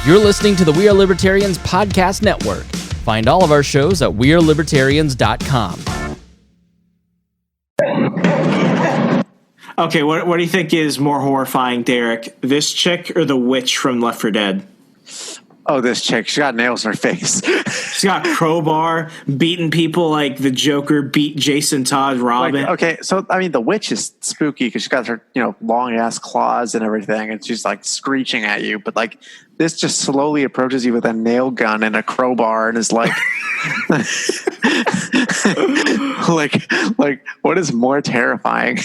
You're listening to the We Are Libertarians podcast network. Find all of our shows at wearelibertarians.com. Okay, what do you think is more horrifying, Derek? This chick or the witch from Left 4 Dead? Oh, this chick. She got nails in her face. She's got crowbar, beating people like the Joker beat Jason Todd Robin. Like, okay, so, I mean, the witch is spooky because she got her, long-ass claws and everything, and she's, like, screeching at you. But, like, this just slowly approaches you with a nail gun and a crowbar and is like... like, what is more terrifying?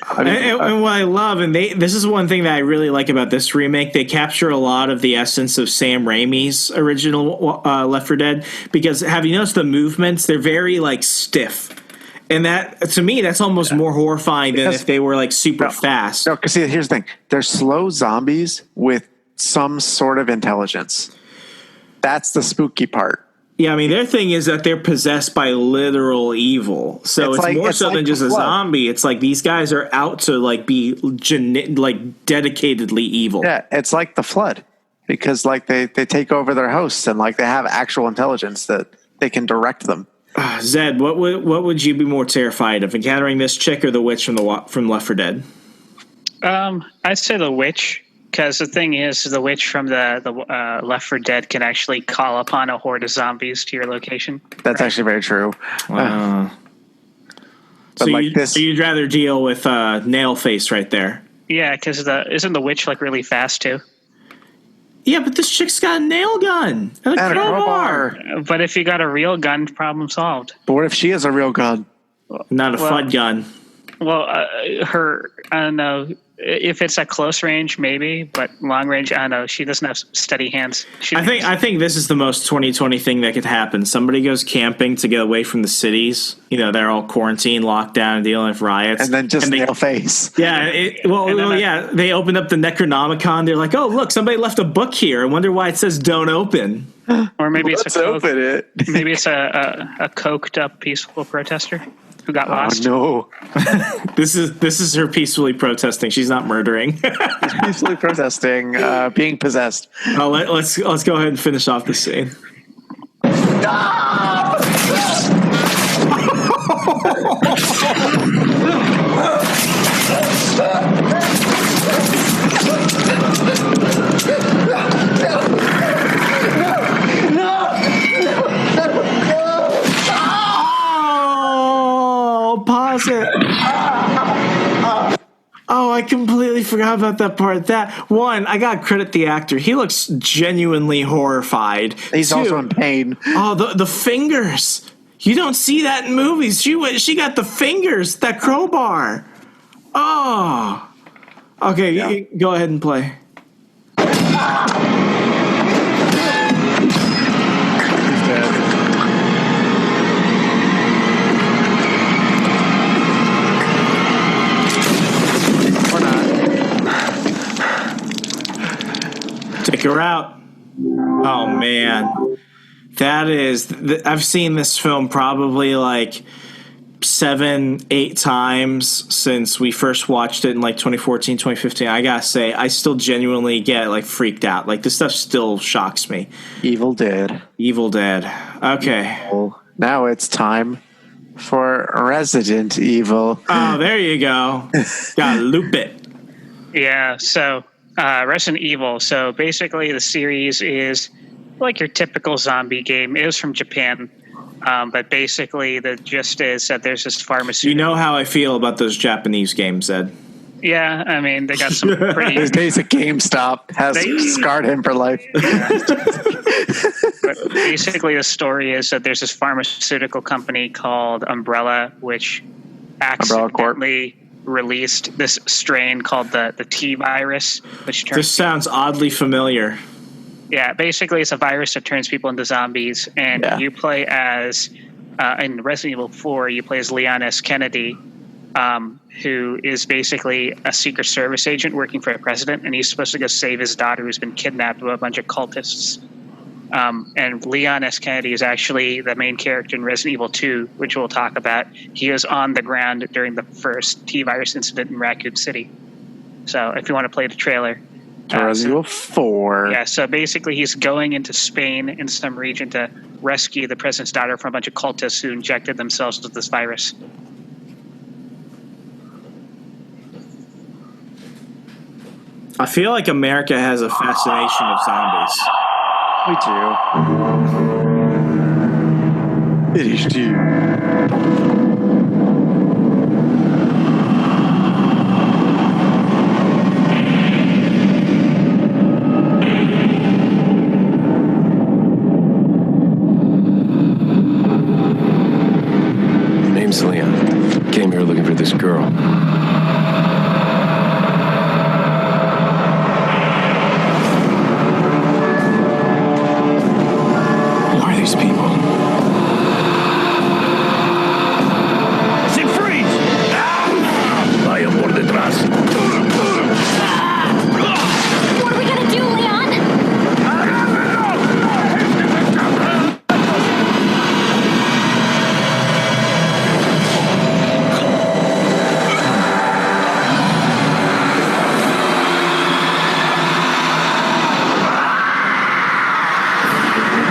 I mean, and what I love, and this is one thing that I really like about this remake, they capture a lot of the essence of Sam Raimi's original Left 4 Dead, because have you noticed the movements? They're very, like, stiff. And that, to me, that's almost more horrifying than if they were, like, super fast. No, because see, here's the thing. They're slow zombies with some sort of intelligence. That's the spooky part. Yeah, I mean, their thing is that they're possessed by literal evil. So it's more so than just a zombie. It's like these guys are out to, like, be, dedicatedly evil. Yeah, it's like the Flood. Because, like, they take over their hosts and, like, they have actual intelligence that they can direct them. Zed, what would you be more terrified of, encountering this chick or the witch from Left 4 Dead? I'd say the witch. Because the thing is, the witch from the Left 4 Dead can actually call upon a horde of zombies to your location. That's actually very true. So you'd rather deal with Nail Face right there? Yeah, because isn't the witch, like, really fast too? Yeah, but this chick's got a nail gun and a crowbar. But if you got a real gun, problem solved. But what if she has a real gun? Not a FUD gun. Well, I don't know. If it's at close range, maybe, but long range, I don't know. She doesn't have steady hands. I think this is the most 2020 thing that could happen. Somebody goes camping to get away from the cities. They're all quarantined, locked down, dealing with riots, and then Nail Face. Yeah, they opened up the Necronomicon. They're like, "Oh, look, somebody left a book here. I wonder why it says don't open." Or maybe Let's open it. Maybe it's a coked up peaceful protester who got lost. Oh no! This is her peacefully protesting. She's not murdering. She's peacefully protesting, being possessed. Let's go ahead and finish off the scene. Pause it. Oh, I completely forgot about that part. I gotta credit the actor. He looks genuinely horrified. He's also in pain. Oh, the fingers. You don't see that in movies. She got the fingers, that crowbar. Oh. Okay, yeah. Go ahead and play. Take her out. Oh, man. I've seen this film probably like 7-8 times since we first watched it in like 2014, 2015. I gotta say, I still genuinely get like freaked out. Like, this stuff still shocks me. Evil Dead. Okay. Now it's time for Resident Evil. Oh, there you go. Gotta loop it. Yeah, so... Resident Evil. So basically the series is like your typical zombie game. It was from Japan. But basically the gist is that there's this pharmaceutical... You know how I feel about those Japanese games, Ed. Yeah, I mean, they got some pretty... His days at GameStop has scarred him for life. Yeah. But basically the story is that there's this pharmaceutical company called Umbrella, which accidentally released this strain called the T virus, which turns... This sounds oddly familiar. Yeah, basically it's a virus that turns people into zombies, and you play as in Resident Evil 4 you play as Leon S. Kennedy, who is basically a Secret Service agent working for the president, and he's supposed to go save his daughter who's been kidnapped by a bunch of cultists. And Leon S. Kennedy is actually the main character in Resident Evil 2, which we'll talk about. He was on the ground during the first T-virus incident in Raccoon City. So if you want to play the trailer. to Resident Evil 4. Yeah, so basically he's going into Spain in some region to rescue the president's daughter from a bunch of cultists who injected themselves with this virus. I feel like America has a fascination of zombies. We do. It is too. Name's Leon. Came here looking for this girl. Who are these people? ¡Se freeze! Vaya por detrás. What are we gonna do, Leon?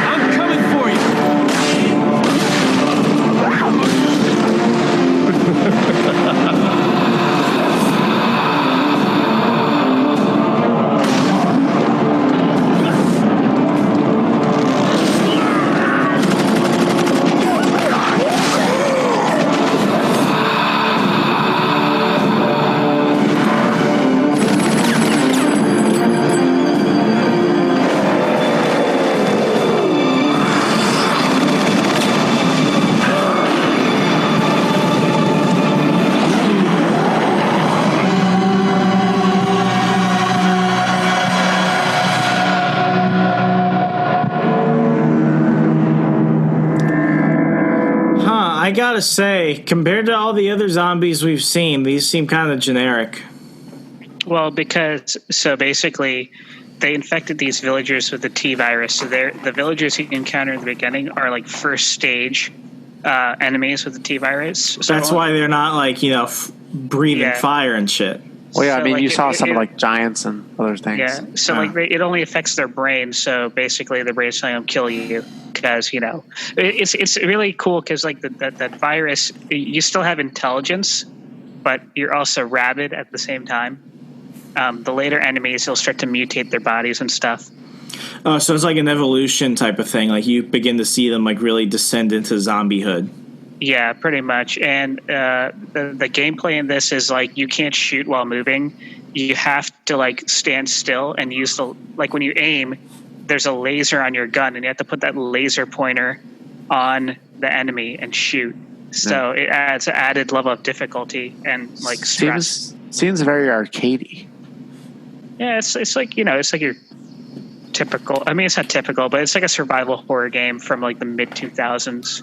I'm coming for you. I gotta say, compared to all the other zombies we've seen, these seem kind of generic. Well, so basically, they infected these villagers with the T virus. So the villagers you encounter in the beginning are like first stage enemies with the T virus. So That's why they're not like, breathing fire and shit. Well, yeah, So, I mean, like, you saw it- some it- like giants and other things. Yeah, so like it only affects their brain. So basically, the brain's telling them kill you because it's really cool because like that virus, you still have intelligence, but you're also rabid at the same time. The later enemies, they'll start to mutate their bodies and stuff. Oh, so it's like an evolution type of thing. Like you begin to see them like really descend into zombiehood. Yeah, pretty much. And the gameplay in this is like you can't shoot while moving. You have to like stand still and use when you aim, there's a laser on your gun, and you have to put that laser pointer on the enemy and shoot. So it adds an added level of difficulty and like stress. Seems very arcadey. Yeah, it's like it's like your typical. I mean, it's not typical, but it's like a survival horror game from like the mid 2000s.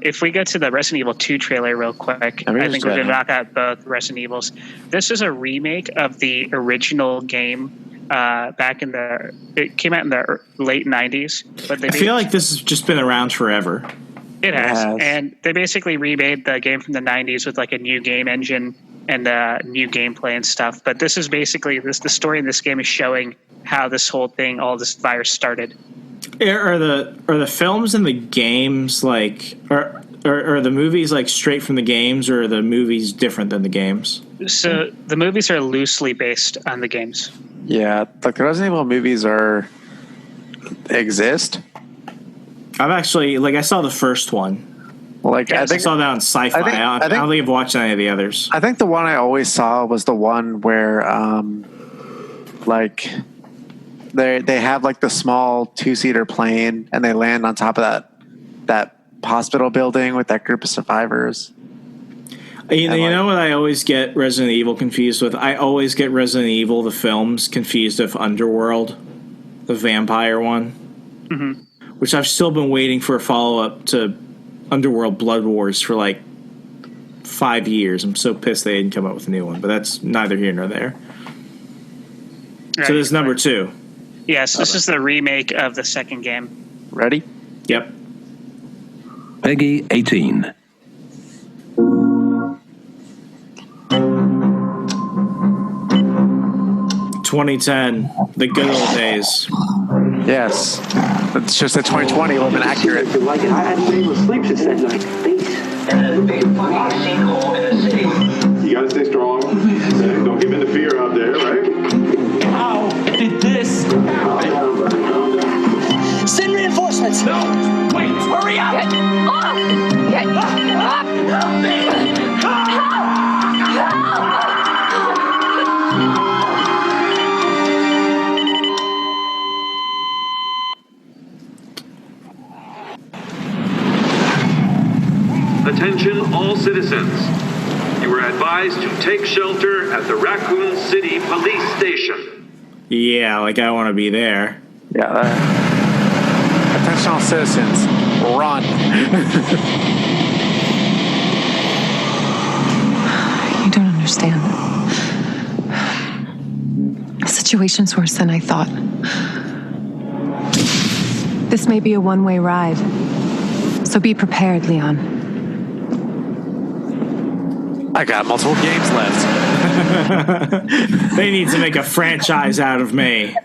If we go to the Resident Evil 2 trailer real quick, I think we're going to knock out both Resident Evils. This is a remake of the original game it came out in the late 90s. But I feel like this has just been around forever. It has. And they basically remade the game from the 90s with like a new game engine and new gameplay and stuff. But this is basically the story in this game is showing how this whole thing, all this virus started. Are the films and the games like are the movies like straight from the games, or are the movies different than the games? So the movies are loosely based on the games. Yeah, like the Resident Evil movies exist. I've actually I saw the first one. Well, I saw that on Sci-Fi. I don't think I've watched any of the others. I think the one I always saw was the one where they have like the small 2-seater plane and they land on top of that hospital building with that group of survivors. You know what I always get Resident Evil confused with? I always get Resident Evil, the films, confused with Underworld, the vampire one. Mm-hmm. Which I've still been waiting for a follow-up to Underworld Blood Wars for like 5 years. I'm so pissed they didn't come up with a new one, but that's neither here nor there. Right, so this is number 2. Yes, this is the remake of the second game. Ready? Yep. Peggy 18. 2010, the good old days. Yes. It's just that 2020 wasn't accurate. Like it. I hadn't been able to sleep since that night. And a fucking sinkhole in the city. You gotta stay strong. Don't give in to fear out there, right? How did this happen? Send reinforcements! No! Wait! Hurry up! Get off! Get off! Attention all citizens. You are advised to take shelter at the Raccoon City Police Station. Yeah, like I want to be there. Yeah. Attention all citizens. Run. You don't understand. The situation's worse than I thought. This may be a one-way ride. So be prepared, Leon. I got multiple games left. They need to make a franchise out of me.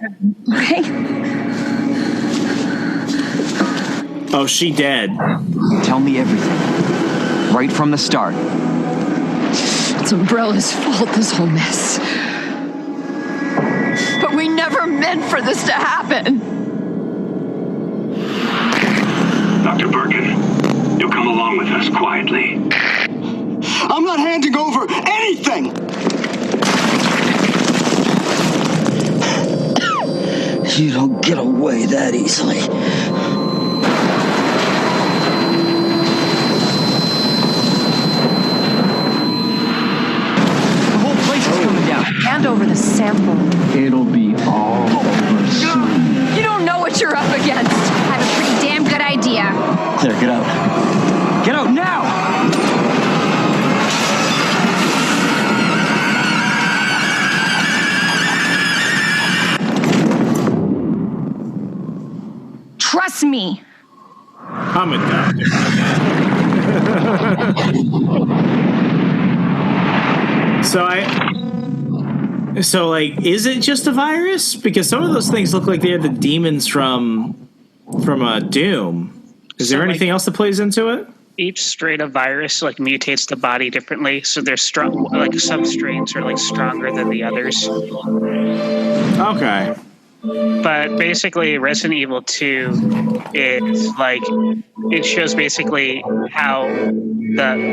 Okay. Oh, she dead. Tell me everything. Right from the start. It's Umbrella's fault, this whole mess. But we never meant for this to happen. Dr. Birkin, you'll come along with us quietly. I'm not handing over anything! You don't get away that easily. The whole place is coming down. Hand over the sample. It'll be all over soon. You don't know what you're up against. I have a pretty damn good idea. Clear, get out. Get out now! Trust me. I'm a doctor. So like, is it just a virus? Because some of those things look like they're the demons from Doom. Is there anything else that plays into it? Each strain of virus like mutates the body differently, so they're strong. Like some strains are like stronger than the others. Okay. But basically, Resident Evil 2 is like it shows basically how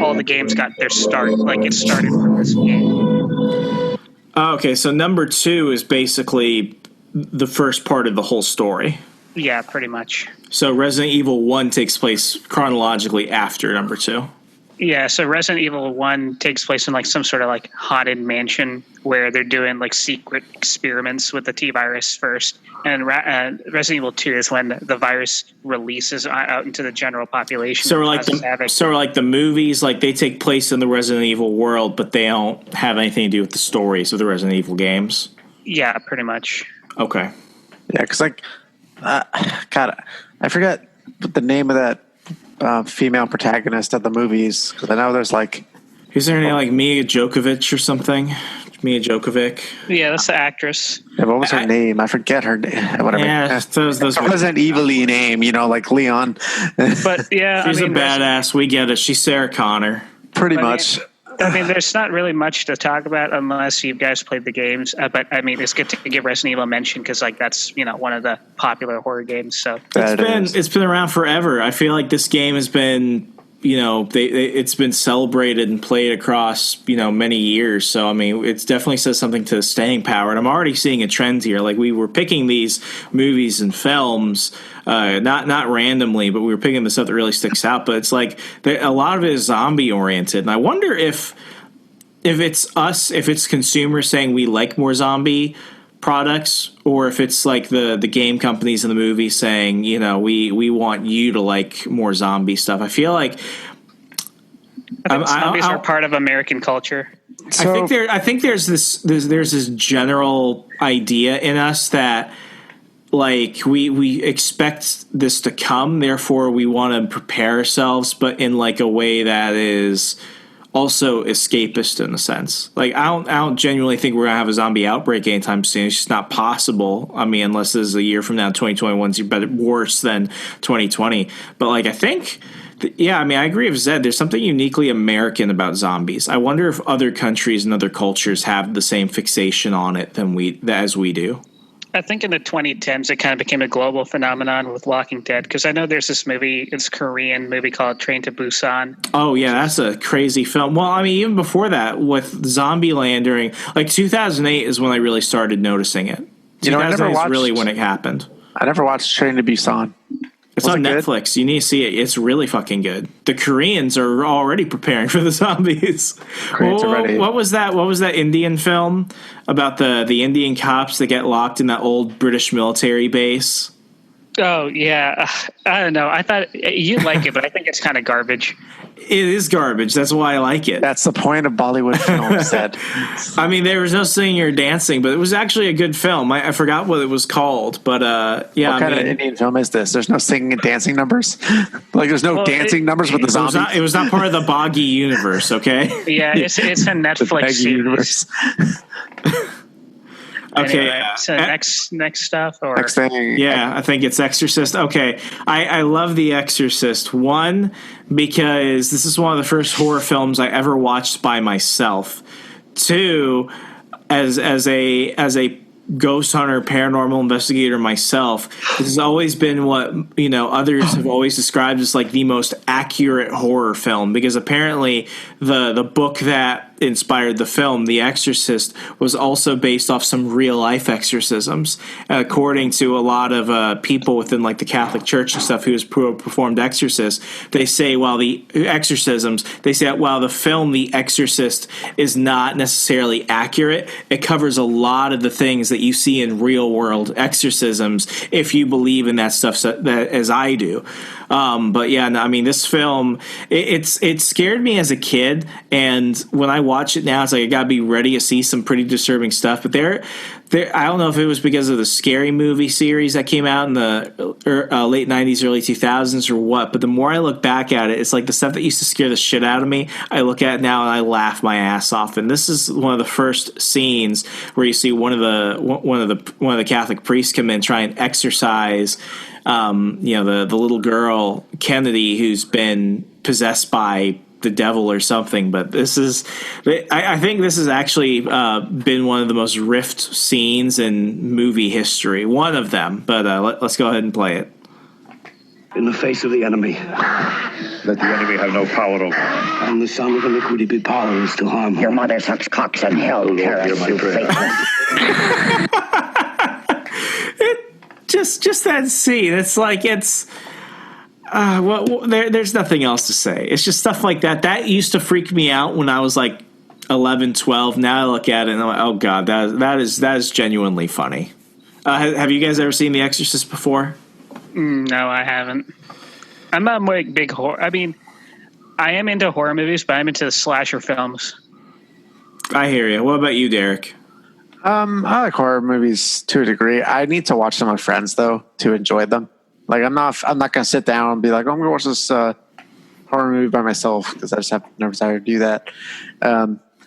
all the games got their start. Like it started from this game. Okay, so number 2 is basically the first part of the whole story. Yeah, pretty much. So Resident Evil 1 takes place chronologically after number 2. Yeah, so Resident Evil 1 takes place in like some sort of like haunted mansion where they're doing like secret experiments with the T-virus first. And Resident Evil 2 is when the virus releases out into the general population. So like the movies, like they take place in the Resident Evil world, but they don't have anything to do with the stories of the Resident Evil games? Yeah, pretty much. Okay. Yeah, because like, God, I forgot the name of that female protagonist of the movies, because I know there's like, is there any like Mia Djokovic or something? Mia Djokovic. Yeah, that's the actress. Yeah, what was her name? I forget her name. Whatever. Yeah, those Resident Evil-y name, like Leon. But yeah, she's a badass. We get it. She's Sarah Connor. Pretty much. I mean, there's not really much to talk about unless you guys played the games. But I mean, it's good to give Resident Evil a mention because, like, that's one of the popular horror games. So it's been around forever. I feel like this game has been, it's been celebrated and played across many years. So I mean, it definitely says something to staying power. And I'm already seeing a trend here. Like we were picking these movies and films. Not randomly, but we were picking the stuff that really sticks out. But it's like a lot of it is zombie oriented, and I wonder if it's us, if it's consumers saying we like more zombie products, or if it's like the game companies in the movie saying we want you to like more zombie stuff. I feel like zombies are part of American culture. So, I think there's this general idea in us that, like, we expect this to come, therefore we want to prepare ourselves, but in like a way that is also escapist in a sense. Like I don't genuinely think we're gonna have a zombie outbreak anytime soon. It's just not possible. I mean, unless this is a year from now, 2021's better worse than 2020. But like I think, I mean, I agree with Zed. There's something uniquely American about zombies. I wonder if other countries and other cultures have the same fixation on it as we do. I think in the 2010s, it kind of became a global phenomenon with Walking Dead, because I know there's this movie, it's a Korean movie called Train to Busan. Oh, yeah, that's a crazy film. Well, I mean, even before that, with Zombieland during, like, 2008 is when I really started noticing it. You know, I never watched, really when it happened. I never watched Train to Busan. It's on Netflix. You need to see it. It's really fucking good. The Koreans are already preparing for the zombies. Koreans are ready. What was that? What was that Indian film about the Indian cops that get locked in that old British military base? Oh, yeah. I don't know. I thought you like it, but I think it's kind of garbage. It is garbage. That's why I like it. That's the point of Bollywood films. I mean, there was no singing or dancing, but it was actually a good film. I forgot what it was called, but yeah. What kind of Indian film is this? There's no singing and dancing numbers? Like there's no dancing numbers with the zombies? It was not part of the Boggy universe, okay? Yeah, it's a Netflix series. Universe. Okay. Anyway, so next stuff or next thing. Yeah, I think it's Exorcist. Okay. I love The Exorcist. One, because this is one of the first horror films I ever watched by myself. Two, as a ghost hunter, paranormal investigator myself, this has always been what, others have always described as like the most accurate horror film, because apparently the book that inspired the film, The Exorcist, was also based off some real life exorcisms. According to a lot of people within like the Catholic Church and stuff who has performed exorcists, they say while the film The Exorcist is not necessarily accurate, it covers a lot of the things that you see in real world exorcisms if you believe in that stuff as I do. But yeah, no, I mean, this film, it scared me as a kid, and when I watch it now, it's like I gotta be ready to see some pretty disturbing stuff. But there, I don't know if it was because of the Scary Movie series that came out in the late 90s, early 2000s or what, but the more I look back at it, it's like the stuff that used to scare the shit out of me, I look at it now and I laugh my ass off. And this is one of the first scenes where you see one of the Catholic priests come in, try and exorcise the little girl Kennedy, who's been possessed by the devil or something. But I think this has actually been one of the most riffed scenes in movie history. One of them. But let's go ahead and play it. In the face of the enemy. Let the enemy have no power over. And the son of iniquity be powerless to harm. Your mother sucks cocks in hell, Paris, you faithless. Just that scene. It's like there's nothing else to say. It's just stuff like that. That used to freak me out when I was like 11, 12. Now I look at it and I'm like, oh god, that is genuinely funny. Have you guys ever seen The Exorcist before? No, I haven't. I'm not a big horror. I mean, I am into horror movies, but I'm into the slasher films. I hear you. What about you, Derek? I like horror movies to a degree. I need to watch them with friends though to enjoy them. Like I'm not going to sit down and be like, oh, I'm going to watch this horror movie by myself, because I just have never decided to do that.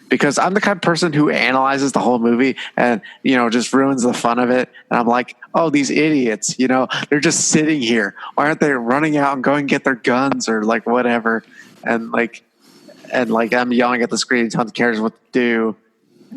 Because I'm the kind of person who analyzes the whole movie and, just ruins the fun of it. And I'm like, oh, these idiots, they're just sitting here. Why aren't they running out and going and get their guns or like whatever? And I'm yelling at the screen telling the characters what to do,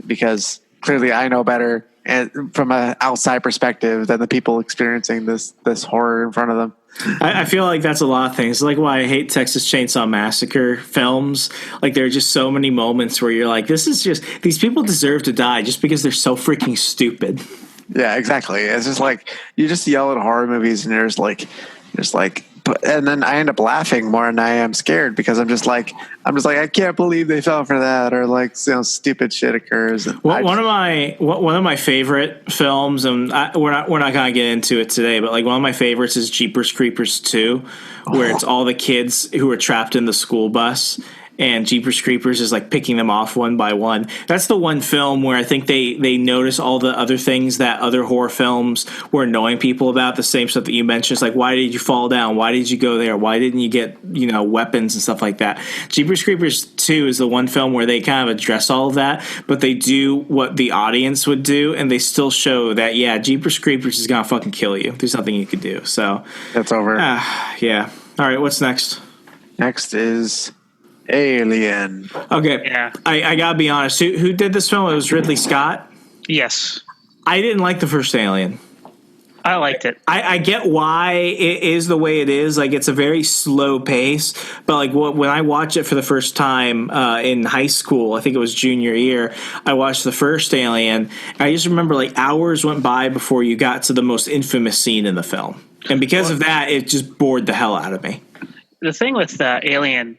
because clearly I know better and from an outside perspective than the people experiencing this horror in front of them. I feel like that's a lot of things. Like why I hate Texas Chainsaw Massacre films. Like there are just so many moments where you're like, these people deserve to die just because they're so freaking stupid. Yeah, exactly. It's just like you just yell at horror movies and there's like, and then I end up laughing more than I am scared, because I'm just like I can't believe they fell for that, or like stupid shit occurs. One of my favorite films, and we're not gonna get into it today, but like one of my favorites is Jeepers Creepers 2, where it's all the kids who are trapped in the school bus. and Jeepers Creepers is like picking them off one by one. That's the one film where I think they notice all the other things that other horror films were annoying people about. The same stuff that you mentioned. It's like, why did you fall down? Why did you go there? Why didn't you get, weapons and stuff like that? Jeepers Creepers 2 is the one film where they kind of address all of that, but they do what the audience would do, and they still show that, yeah, Jeepers Creepers is going to fucking kill you. There's nothing you could do. So that's over. Yeah. All right, what's next? Next is Alien. Okay. Yeah. I gotta be honest. Who did this film? It was Ridley Scott? Yes. I didn't like the first Alien. I liked it. I get why it is the way it is. Like, it's a very slow pace. But, like, when I watched it for the first time in high school, I think it was junior year, I watched the first Alien. I just remember, like, hours went by before you got to the most infamous scene in the film. And because of that, it just bored the hell out of me. The thing with Alien,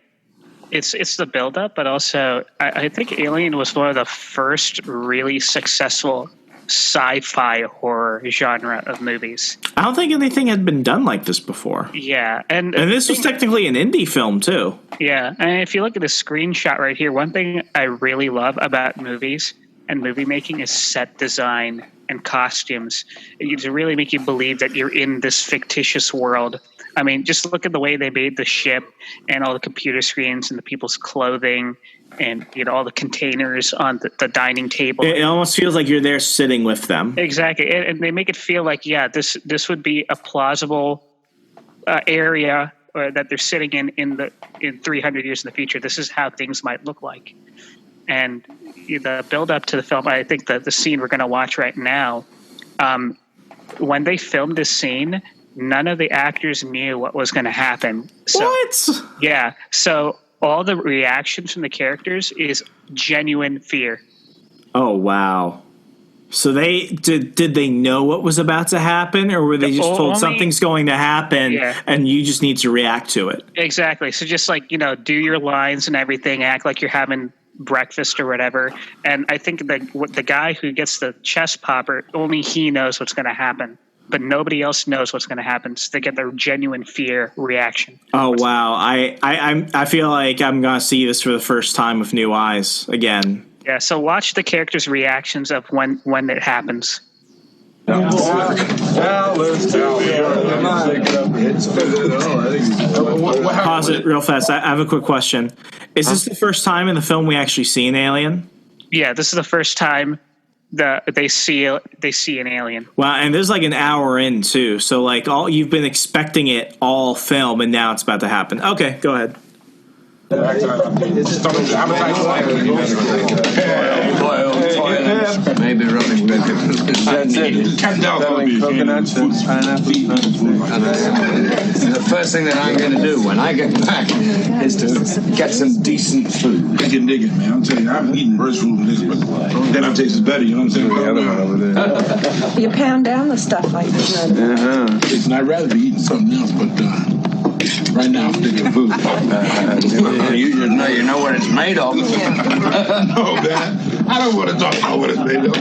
it's the buildup, but also I think Alien was one of the first really successful sci-fi horror genre of movies. I don't think anything had been done like this before. Yeah, and this was technically an indie film too. Yeah, and if you look at the screenshot right here, one thing I really love about movies and movie making is set design and costumes. To really make you believe that you're in this fictitious world. I mean, just look at the way they made the ship and all the computer screens and the people's clothing and all the containers on the dining table. It almost feels like you're there sitting with them. Exactly, and they make it feel like, this would be a plausible area that they're sitting in 300 years in the future. This is how things might look like. And the build up to the film, I think that the scene we're going to watch right now, when they filmed this scene, none of the actors knew what was going to happen. So, what? Yeah. So all the reactions from the characters is genuine fear. Oh, wow. So did they know what was about to happen, or were they just told something's going to happen and you just need to react to it? Exactly. So just like, do your lines and everything, act like you're having breakfast or whatever. And I think that the guy who gets the chest popper, only he knows what's going to happen, but nobody else knows what's going to happen. So they get their genuine fear reaction. Oh, wow. I feel like I'm going to see this for the first time with new eyes again. Yeah. So watch the characters' reactions of when it happens. Pause it real fast. I have a quick question. Is this the first time in the film we actually see an alien? Yeah, this is the first time that they see an alien. Wow, and there's like an hour in too. So like you've been expecting it all film, and now it's about to happen. Okay, go ahead. Maybe rubbing the first thing that I'm going to do when I get back is to get some decent food. I can dig it, man. I'm telling you, I'm eating worse food than this, but then it tastes better. You know what I'm saying? You pound down the stuff like this. Listen, I'd rather be eating something else, but right now I'm thinking food. You know what it's made of. No, man. I don't want to talk about what it's made of.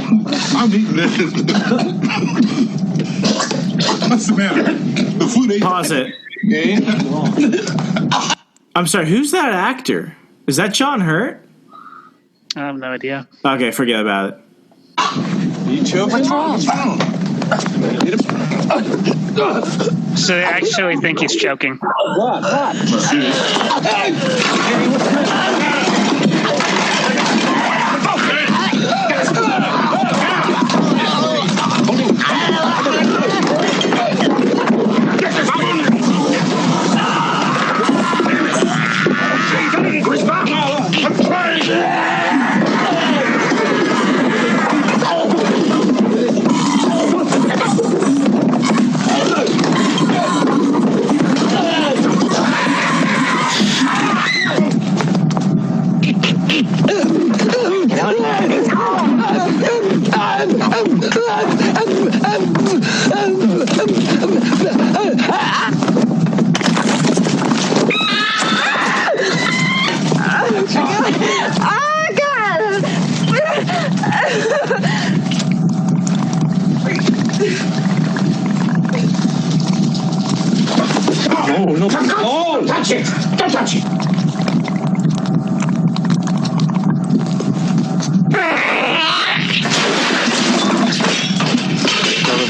I'm eating this. What's the matter? The food ain't. Pause it. I'm sorry, who's that actor? Is that John Hurt? I have no idea. Okay, forget about it. You chill. What's wrong? So they actually think he's joking. What?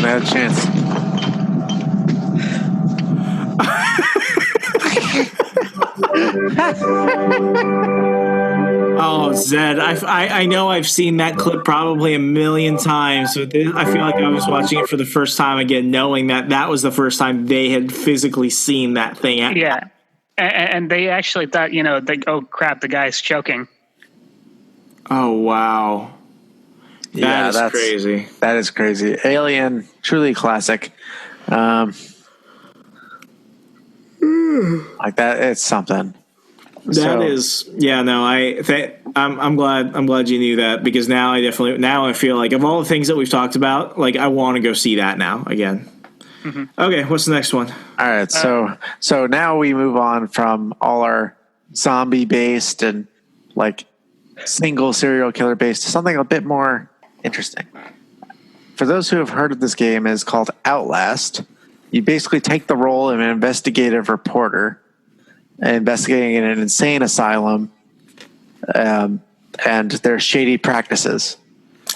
I had a chance. Oh, Zed, I know I've seen that clip probably a million times, but I feel like I was watching it for the first time again, knowing that was the first time they had physically seen that thing. Yeah, and they actually thought, oh crap, the guy's choking. Oh, wow. That's crazy. That is crazy. Alien, truly classic. Like that, it's something. I'm glad you knew that, because now I feel like of all the things that we've talked about, like I want to go see that now again. Mm-hmm. Okay, what's the next one? All right, so now we move on from all our zombie based and like single serial killer based to something a bit more interesting. For those who have heard of this game, it's called Outlast. You basically take the role of an investigative reporter investigating in an insane asylum and their shady practices.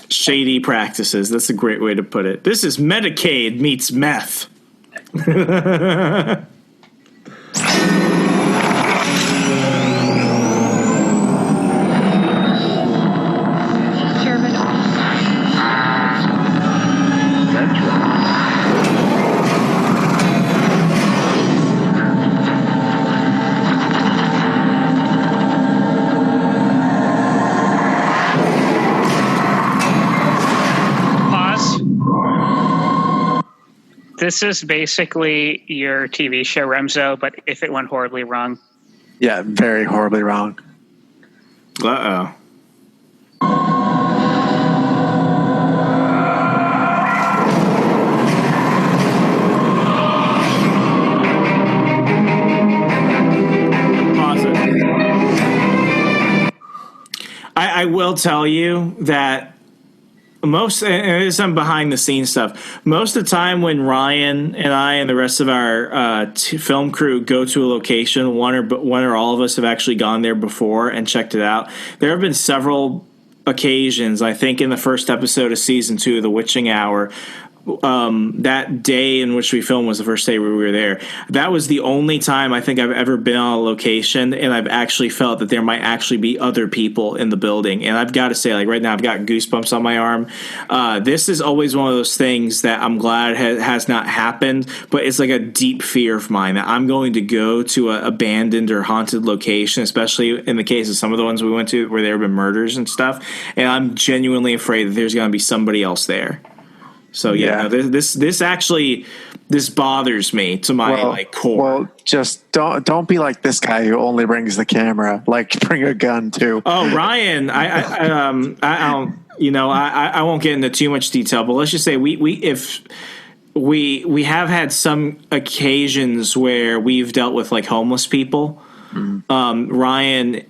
Shady practices. That's a great way to put it. This is Medicaid meets meth. This is basically your TV show Remso, but if it went horribly wrong. Yeah, very horribly wrong. Uh-oh. Pause it. I will tell you that and there's some behind the scenes stuff. Most of the time when Ryan and I and the rest of our film crew go to a location, one or all of us have actually gone there before and checked it out. There have been several occasions, I think in the first episode of season 2 of The Witching Hour, that day in which we filmed was the first day we were there. That was the only time I think I've ever been on a location and I've actually felt that there might actually be other people in the building. And I've got to say, like right now, I've got goosebumps on my arm. This is always one of those things that I'm glad has not happened, but it's like a deep fear of mine that I'm going to go to an abandoned or haunted location, especially in the case of some of the ones we went to where there have been murders and stuff. And I'm genuinely afraid that there's going to be somebody else there. So this actually bothers me to my core. Well, just don't be like this guy who only brings the camera. Like bring a gun too. Oh, Ryan, I won't get into too much detail, but let's just say we have had some occasions where we've dealt with like homeless people. Mm-hmm. Ryan,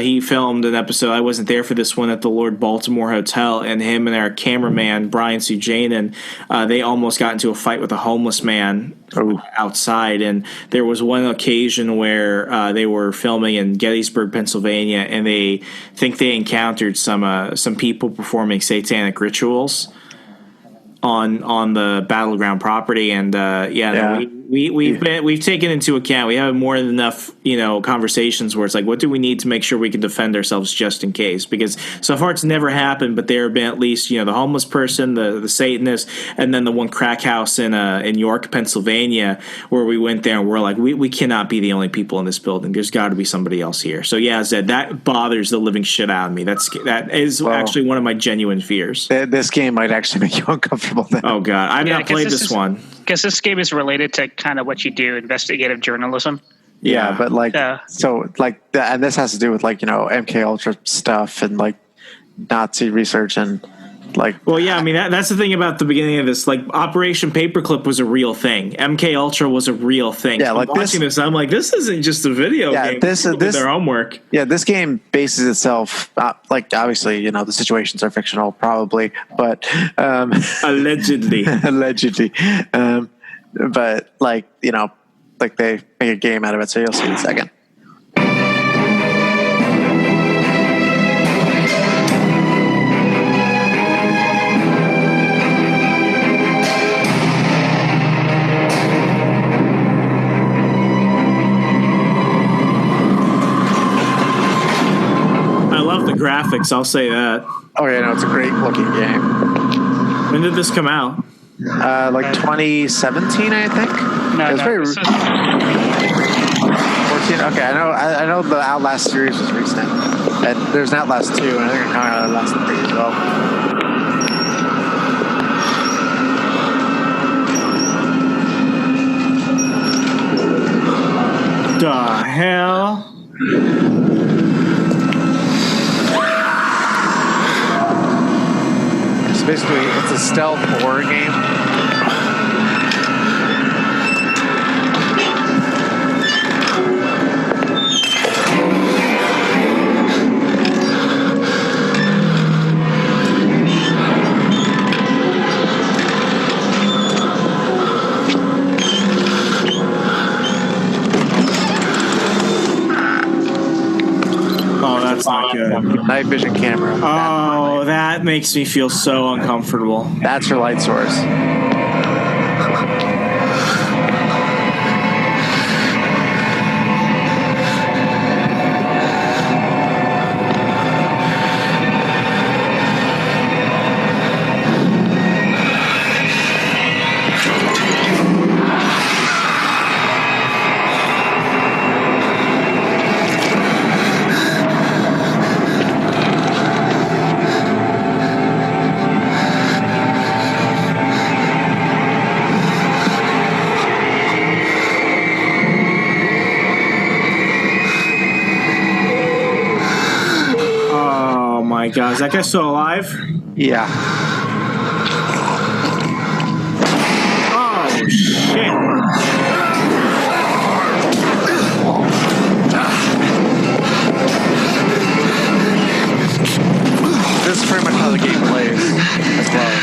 he filmed an episode. I wasn't there for this one at the Lord Baltimore Hotel, and him and our cameraman Brian Sujanan, they almost got into a fight with a homeless man outside. And there was one occasion where they were filming in Gettysburg, Pennsylvania, and they think they encountered some people performing satanic rituals on the battleground property, and we've taken into account. We have more than enough conversations where it's like, what do we need to make sure we can defend ourselves just in case? Because so far it's never happened, but there have been at least the homeless person, the Satanist, and then the one crack house in York, Pennsylvania, where we went there and we're like, we cannot be the only people in this building. There's got to be somebody else here. So yeah, Zed, that bothers the living shit out of me. That is actually one of my genuine fears. This game might actually make you uncomfortable. Oh God, I've not played this one. Because this game is related to kind of what you do, investigative journalism. Yeah, but and this has to do with MK Ultra stuff and like Nazi research and like. Well, yeah, I mean that's the thing about the beginning of this. Like Operation Paperclip was a real thing. MK Ultra was a real thing. Yeah, so like watching this, I'm like, this isn't just a video game. This their homework. Yeah, this game bases itself obviously the situations are fictional probably, but allegedly, but they make a game out of it. So you'll see in a second. love the graphics. I'll say that. Oh yeah, no, it's a great looking game. When did this come out? Like 2017, I think. No, it was very. 14. Okay, I know the Outlast series was recent, and there's an Outlast 2, and I think it kind of Outlast 3 as well. The hell? So basically, it's a stealth horror game. That's not good. Night vision camera. Oh, that makes me feel so uncomfortable. That's your light source. God, is that guy still alive? Yeah. Oh, shit. This is pretty much how the game plays as well.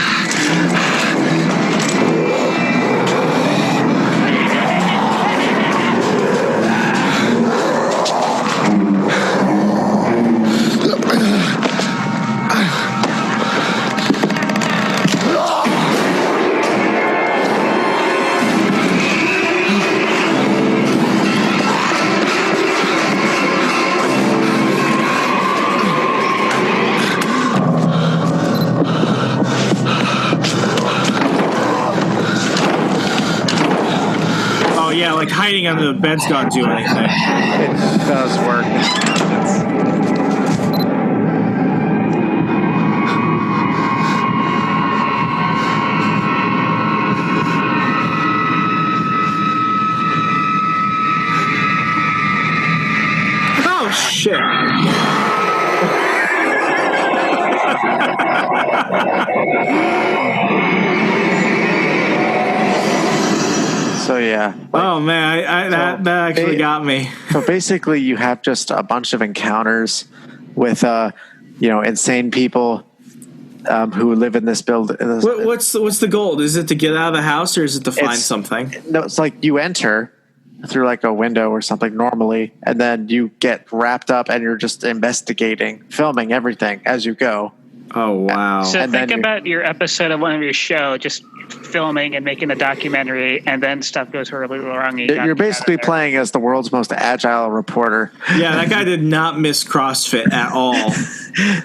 Like hiding under the bed's not do anything. It does work. Oh shit. So yeah. Oh man, that actually got me. So basically, you have just a bunch of encounters with, insane people who live in this building. What's the goal? Is it to get out of the house, or is it to find something? No, it's like you enter through like a window or something normally, and then you get wrapped up, and you're just investigating, filming everything as you go. Oh wow! So think about your episode of one of your show, just filming and making a documentary, and then stuff goes horribly wrong. You're basically playing as the world's most agile reporter. Yeah, that guy did not miss CrossFit at all.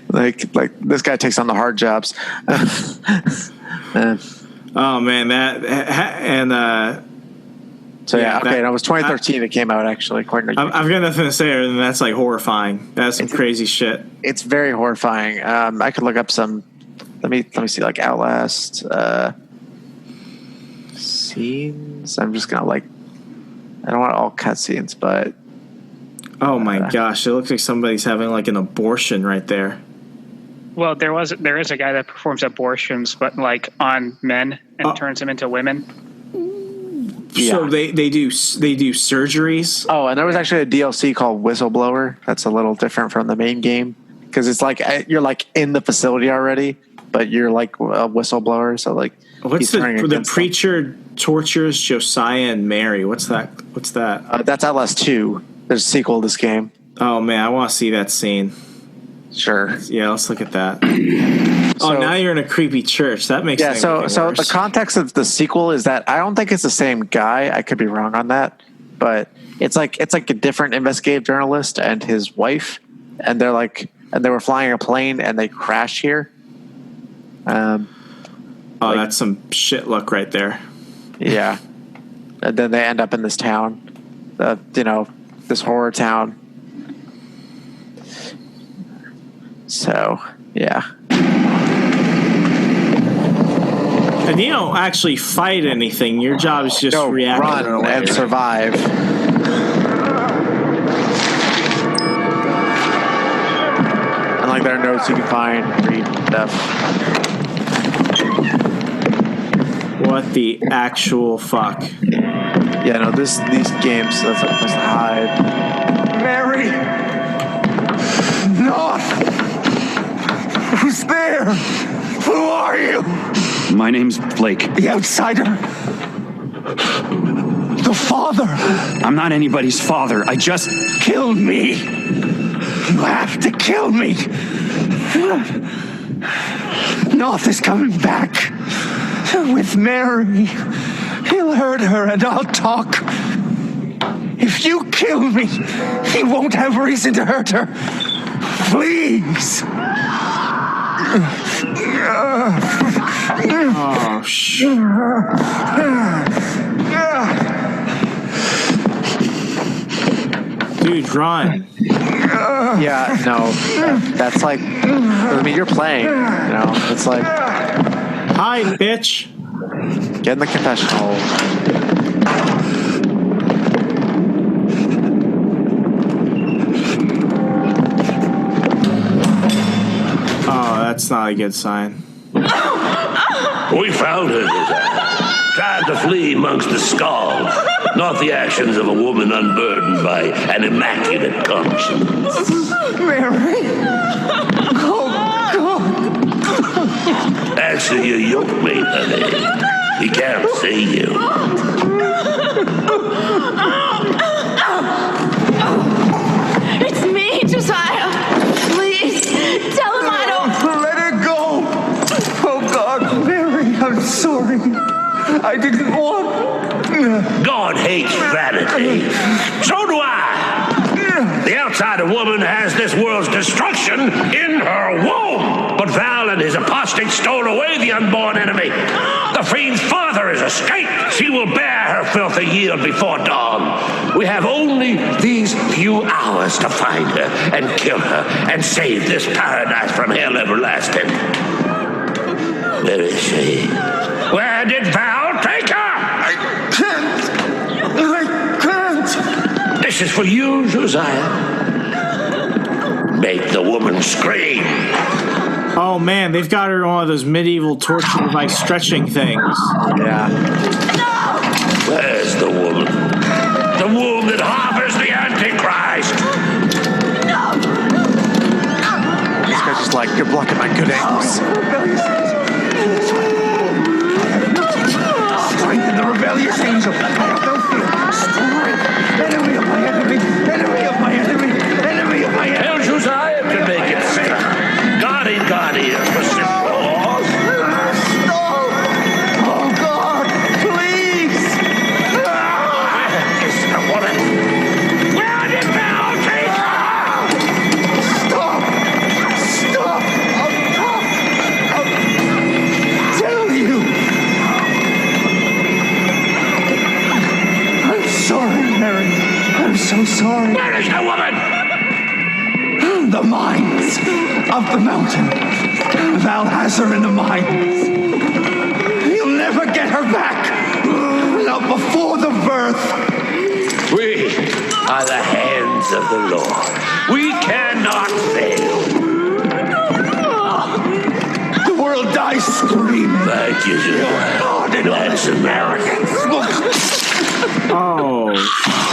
like this guy takes on the hard jobs. Oh man, So yeah, okay. And it was 2013 it came out actually. According to I've got nothing to say other than that's like horrifying. That's some crazy shit. It's very horrifying. I could look up some. Let me see like Outlast scenes. I'm just gonna I don't want all cutscenes, but oh my gosh, it looks like somebody's having like an abortion right there. Well, there is a guy that performs abortions, but like on men and turns them into women. So they do surgeries. Oh, and there was actually a DLC called Whistleblower. That's a little different from the main game because it's like you're like in the facility already, but you're like a whistleblower. So like, what's the preacher tortures Josiah and Mary? What's that? That's Outlast 2. There's a sequel to this game. Oh man, I want to see that scene. Sure. Yeah, let's look at that. So, now you're in a creepy church. That makes things worse. So the context of the sequel is that I don't think it's the same guy. I could be wrong on that, but it's like a different investigative journalist and his wife, and they're like and they were flying a plane and they crashed here. That's some shit luck right there. Yeah. And then they end up in this town, this horror town. So, yeah. And you don't actually fight anything. Your job is just react, run, and survive. And like there are notes you can find, read stuff. What the actual fuck? Yeah, no, these games, that's like a place to hide. Mary! No! Who's there? Who are you? My name's Blake. The outsider? The father? I'm not anybody's father. I just... Kill me! You have to kill me! North is coming back. With Mary. He'll hurt her and I'll talk. If you kill me, he won't have reason to hurt her. Please. Oh, shit. Dude, run. Yeah, no. That's like, I mean, you're playing, it's like... Hi, bitch. Get in the confessional. Oh, that's not a good sign. We found her, tried to flee amongst the skulls, not the actions of a woman unburdened by an immaculate conscience. Mary! Oh, God! Answer your yoke mate, honey. He can't see you. It's me, Josiah. Please, tell him I don't... Let her go! Oh, God, Mary, I'm sorry. I didn't want... God hates vanity. So do I. The outsider woman has this world's destruction in her womb. But Val and his apostates stole away the unborn enemy. The fiend's father is escaped. She will bear her filthy yield before dawn. We have only these few hours to find her and kill her and save this paradise from hell everlasting. Where is she? Where did Val take her? I can't. This is for you, Josiah. Make the woman scream. Oh man, they've got her on one of those medieval torture device stretching things. Yeah. Where's the woman? The womb that harbors the Antichrist. This guy's just like, good luck in my good angles. Strengthen the rebellious angel. I have no fear. Enemy of my enemy. Enemy of my enemy. Enemy of my enemy. Tell Josiah to make it safe. God ain't got ears for simple laws. Stop! Oh, God, please! Where is the woman? Where did Val take her? Stop! Stop! I'll tell you! I'm sorry, Mary. I'm so sorry. Where is the woman? The mines of the mountain. Val has her in the mines. You'll never get her back. Not before the birth. We are the hands of the Lord. We cannot fail. The world dies screaming. Thank you, Josiah. God and That's Americans. Oh.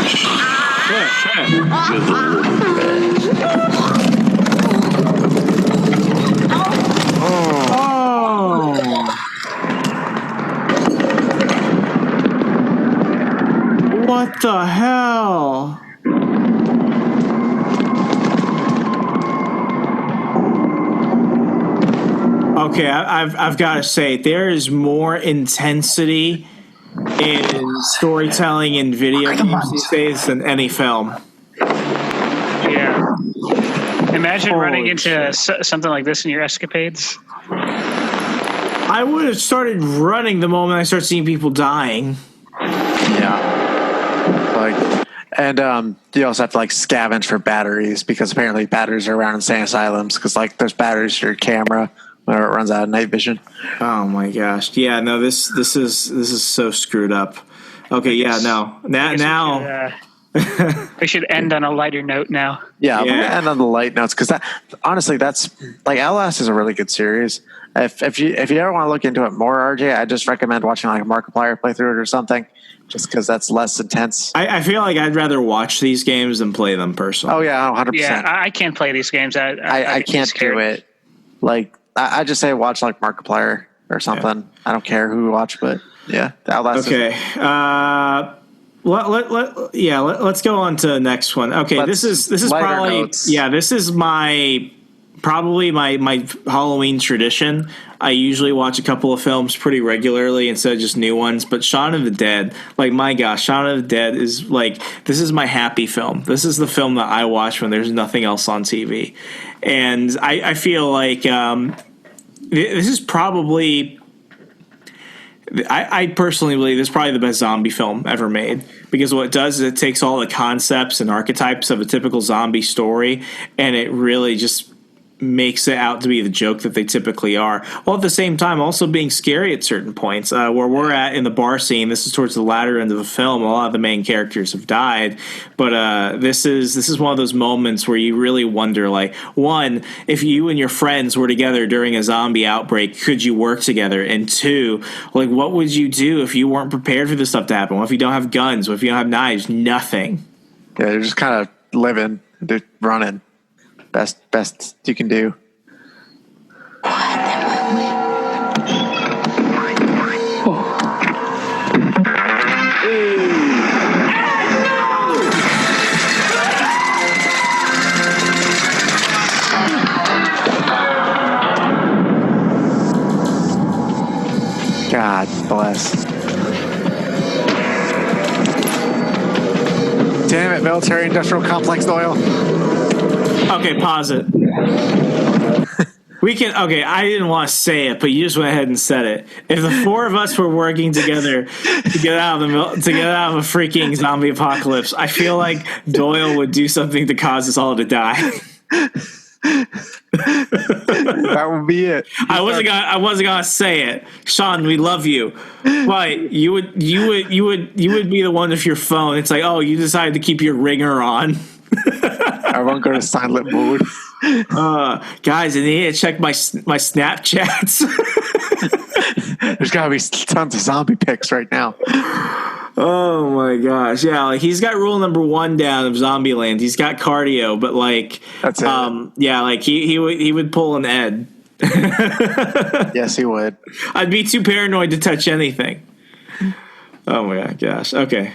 Shit. Give the woman rest. What the hell? Okay, I've got to say, there is more intensity in storytelling in video games these days than any film. Yeah. Imagine running into something like this in your escapades. I would have started running the moment I start seeing people dying. Yeah. Like, and you also have to like scavenge for batteries because apparently batteries are around insane asylums because like there's batteries for your camera whenever it runs out of night vision. Oh my gosh! Yeah, no, this is so screwed up. Okay, yeah, no, now. We should end on a lighter note now. Yeah, we'll end on the light notes because that honestly, that's like Outlast is a really good series. If you ever want to look into it more, RJ, I just recommend watching like a Markiplier play through it or something, just because that's less intense. I feel like I'd rather watch these games than play them personally. Oh yeah, 100%. Yeah, I can't play these games. I can't do it. Like I just say watch like Markiplier or something. Yeah. I don't care who you watch, but yeah, Outlast. Okay. Let's go on to the next one. Okay, this is probably notes. This is probably my Halloween tradition. I usually watch a couple of films pretty regularly instead of just new ones. But Shaun of the Dead, like my gosh, Shaun of the Dead is like this is my happy film. This is the film that I watch when there's nothing else on TV, and I feel like this is probably. I personally believe this is probably the best zombie film ever made because what it does is it takes all the concepts and archetypes of a typical zombie story and it really just makes it out to be the joke that they typically are, while at the same time also being scary at certain points. Where we're at in the bar scene, this is towards the latter end of the film. A lot of the main characters have died, but this is one of those moments where you really wonder, like, one, if you and your friends were together during a zombie outbreak, could you work together? And two, like, what would you do if you weren't prepared for this stuff to happen? What if you don't have guns? What if you don't have knives? Nothing. Yeah, you're just kind of living, running. Best you can do. God bless. Damn it, military industrial complex oil. Okay, pause it. We can. Okay, I didn't want to say it, but you just went ahead and said it. If the four of us were working together to get out of a freaking zombie apocalypse, I feel like Doyle would do something to cause us all to die. That would be it. I wasn't gonna say it. Sean, we love you, but you would be the one with your phone. It's like, oh, you decided to keep your ringer on. I won't go to silent mode. Guys, I need to check my Snapchats. There's gotta be tons of zombie pics right now. Oh my gosh, yeah, like he's got rule number 1 down of Zombieland. He's got cardio, but like, that's it. Yeah, like he would pull an Ed. Yes, he would. I'd be too paranoid to touch anything. Oh my gosh. Okay.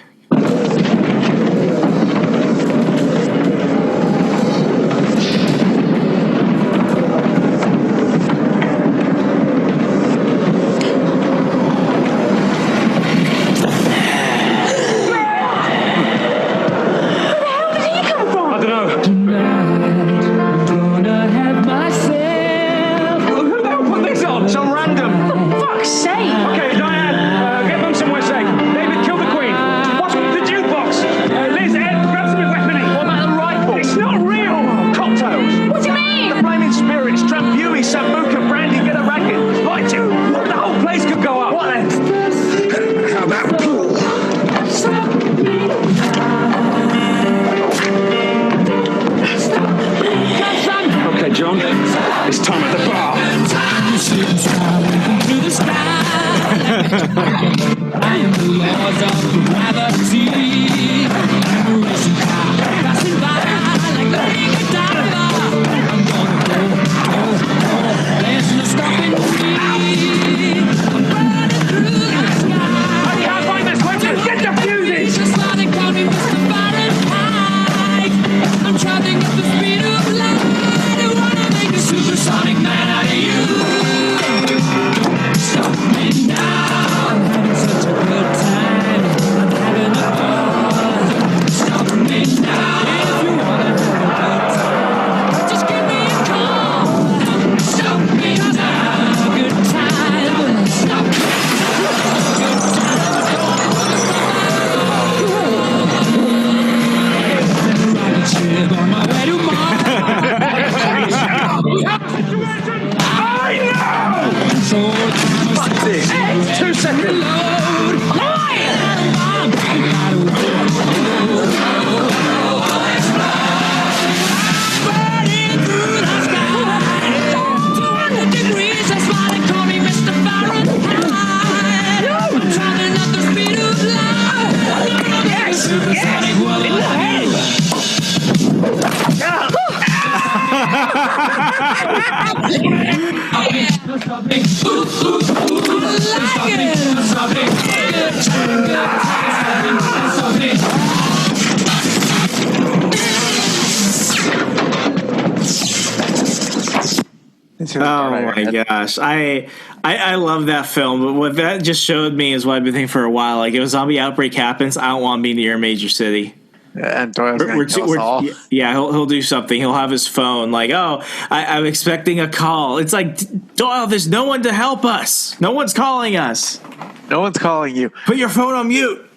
Oh my gosh. I love that film, but what that just showed me is what I've been thinking for a while. Like, if a zombie outbreak happens, I don't want to be near a major city. And Doyle's gonna kill us all. Yeah, he'll do something. He'll have his phone like, oh, I'm expecting a call. It's like, Doyle, there's no one to help us. No one's calling us. No one's calling you. Put your phone on mute.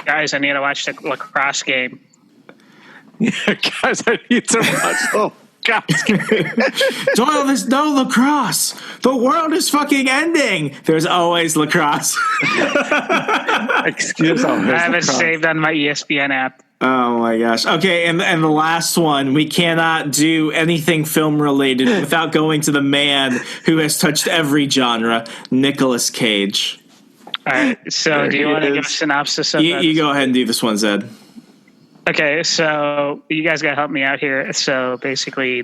Guys, I need to watch the lacrosse game. Yeah, guys, I need to watch the Doyle, there's no lacrosse. The world is fucking ending. There's always lacrosse. Excuse me. I have it saved on my ESPN app. Oh my gosh. Okay, and the last one, we cannot do anything film related without going to the man who has touched every genre, Nicolas Cage. All right. So, do you want to give a synopsis of that? You go ahead and do this one, Zed. Okay, so you guys got to help me out here. So basically,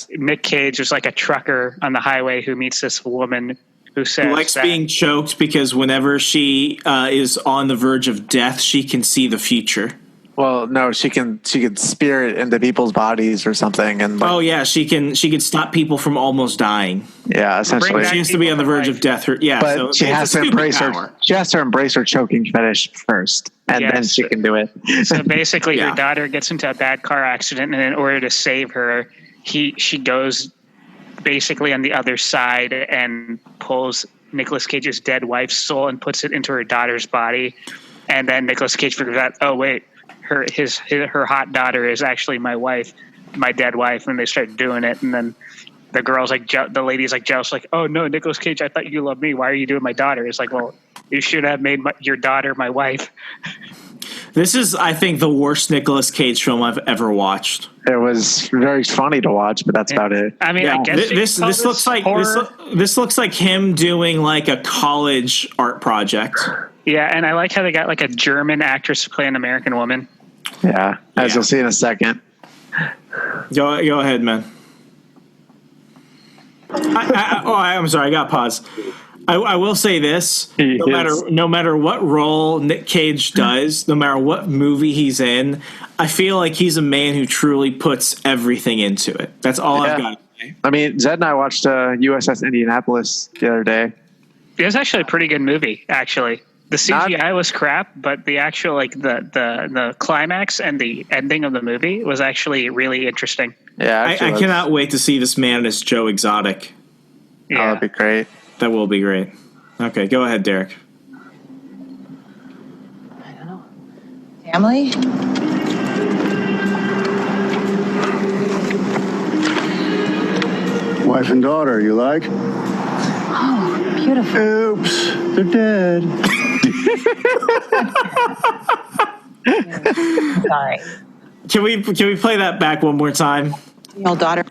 Nick Cage is like a trucker on the highway who meets this woman who says who likes being choked because whenever she is on the verge of death, she can see the future. Well, no, she can spirit into people's bodies or something, and oh yeah, she can stop people from almost dying. Yeah, essentially, she has to be on the verge of death. Yeah, but so she has to embrace her. She has to embrace her choking fetish first, and then she can do it. So basically, her daughter gets into a bad car accident, and in order to save her, she goes basically on the other side and pulls Nicolas Cage's dead wife's soul and puts it into her daughter's body, and then Nicolas Cage figures out, oh wait, her hot daughter is actually my wife, my dead wife, and they start doing it, and then the girl's like, the lady's like jealous, like, oh no, Nicolas Cage, I thought you loved me. Why are you doing my daughter? It's like, well, you should have made your daughter my wife. This is, I think, the worst Nicolas Cage film I've ever watched. It was very funny to watch, but that's about it. I mean, I guess this looks like this looks like him doing like a college art project. Yeah, and I like how they got like a German actress to play an American woman. Yeah, as you'll see in a second. Go ahead, man. I'm sorry, I got pause. I will say this: no matter what role Nick Cage does, no matter what movie he's in, I feel like he's a man who truly puts everything into it. That's all I've got to say. I mean, Zed and I watched USS Indianapolis the other day. It was actually a pretty good movie, actually. The CGI was crap, but the actual the climax and the ending of the movie was actually really interesting. Yeah, I cannot wait to see this man as Joe Exotic. Yeah. Oh, that'd be great. That will be great. Okay, go ahead, Derek. I don't know. Family? Wife and daughter, you like? Oh, beautiful. Oops, they're dead. Sorry. Can we play that back one more time? Your daughter.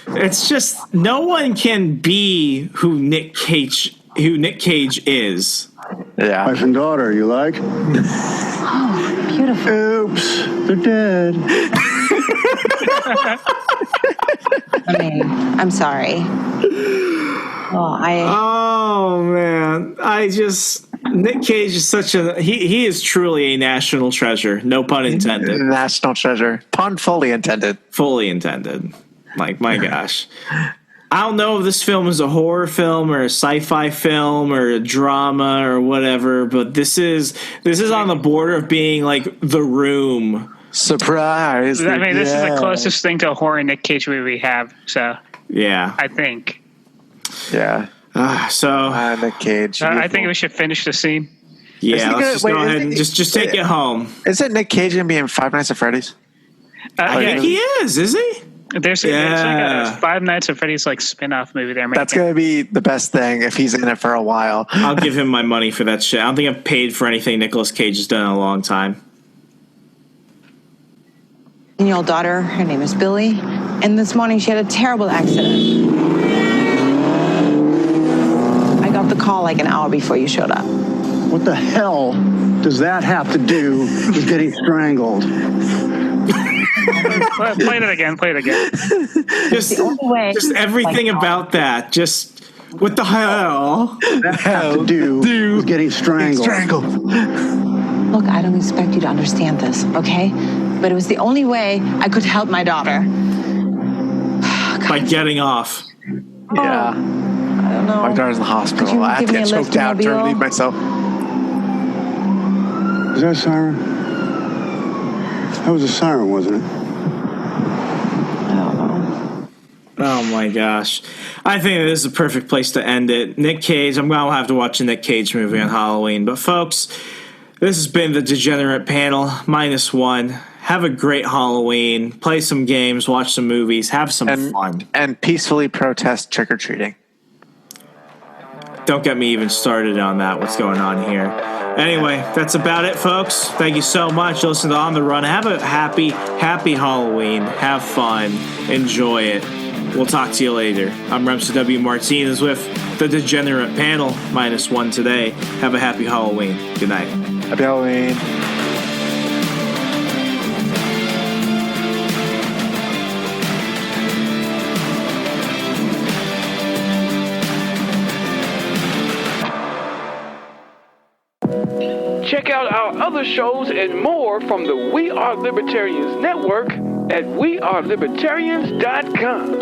It's just no one can be who Nick Cage is. Yeah. Wife and daughter, you like? Oh, beautiful. Oops, they're dead. I mean, I'm sorry. Oh man, Nick Cage is such he is truly a national treasure. No pun intended. National treasure. Pun fully intended. Fully intended. Like, my gosh. I don't know if this film is a horror film or a sci-fi film or a drama or whatever, but this is on the border of being like The Room. Surprise. I mean, this is the closest thing to a horror Nick Cage movie we have, so. Yeah. I think. Yeah. Nick Cage. I think we should finish the scene. Yeah, let's just go ahead and just take it home. Isn't Nick Cage going to be in Five Nights at Freddy's? I think he is he? There's like a Five Nights at Freddy's like spin-off movie there. That's going to be the best thing if he's in it for a while. I'll give him my money for that shit. I don't think I've paid for anything Nicolas Cage has done in a long time. And your daughter, her name is Billy, and this morning she had a terrible accident. I got the call like an hour before you showed up. What the hell does that have to do with getting strangled? Play it again. Just everything about that. Just what the hell? That have to do with getting strangled. Look, I don't expect you to understand this, okay? But it was the only way I could help my daughter. By getting off. Yeah. I don't know. My daughter's in the hospital. I had to get choked out to relieve myself. Is that a siren? That was a siren, wasn't it? Oh my gosh. I think this is a perfect place to end it. Nick Cage, I'm going to have to watch a Nick Cage movie on Halloween. But folks, this has been the Degenerate Panel, -1. Have a great Halloween. Play some games, watch some movies, have some fun. And peacefully protest trick-or-treating. Don't get me even started on that, what's going on here. Anyway, that's about it, folks. Thank you so much. Listen to On the Run. Have a happy Halloween. Have fun. Enjoy it. We'll talk to you later. I'm Remso W. Martinez with the Degenerate Panel, -1 today. Have a happy Halloween. Good night. Happy Halloween. Check out our other shows and more from the We Are Libertarians network at wearelibertarians.com.